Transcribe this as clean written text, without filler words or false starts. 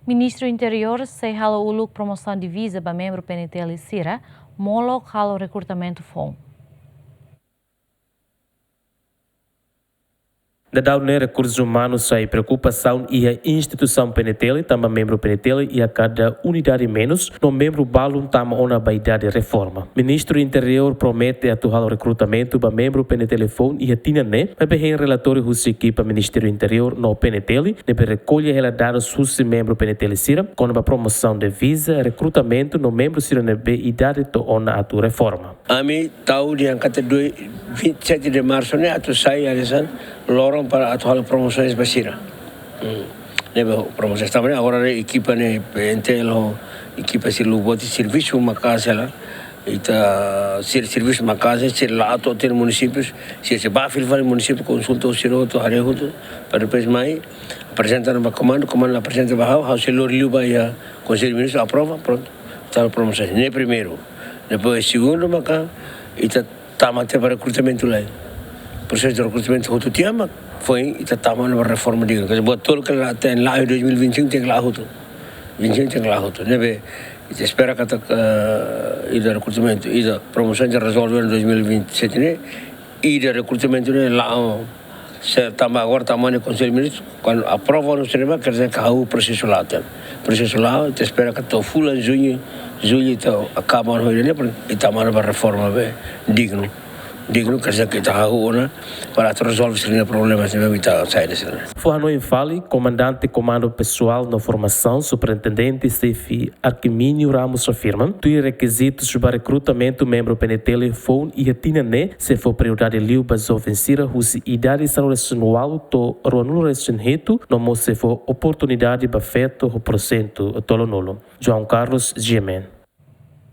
Ministro do Interior se halo uluk promoção de visa para membro PNT Licira, molok halo recrutamento FON. Da DAUNE Recursos Humanos sai preocupação e a instituição PNTL, também membro PNTL e a cada unidade menos, no membro balum tama ona baidade reforma. Ministro do Interior promete atuar o recrutamento para membro PNTL FON e a TINANE, mas bem relatório russique para Ministério do Interior no PNTL, deve recolher ela dados russi membro PNTL Sira, com a promoção de visa, recrutamento no membro Sira nebe idade to ona atu reforma. Ami tahu di angkatan 27 de março ne atu sai alisan lorong para atual promoções basira. Leva promoções também agora a equipa ne PNTL equipa se luboti serviço uma casa lá ita serviço uma casa se lá atu ter municípios se bafil vai município consulta o siro to arehuto para depois mai apresentar no comando apresenta bahau se lor liuba ya conselho ministro aprova pronto tal promoções ne primeiro. Depois, segundo, maka, ita tama te para recrutamento lá. Processo de recrutamento que tu mas foi ita tama na reforma de que buat tol que lá tem lá em 2025 tem lá outro. 25 tem lá outro. Nebe, ita espera que ida recrutamento, ida promoção de resolver em 2027 né, ida recrutamento né lá se tama agora tama no conselho ministro quando aprova no cinema quer dizer que o processo lá tem. Processo lá, ita espera que to full em junho então acaba no dia né e tamar para reforma bem digno quer dizer que está ona para resolver esse problema se mesmo está sair desse. Fuano Infali, comandante comando pessoal na formação, superintendente Sefi Arquimínio Ramos afirma que requisitos para recrutamento membro PNTL FON e a TINANE se for prioridade liu baso vencida husi idade salacional to ronulo recenheto no se for oportunidade para feito o porcento tolo nulo. João Carlos Gemen.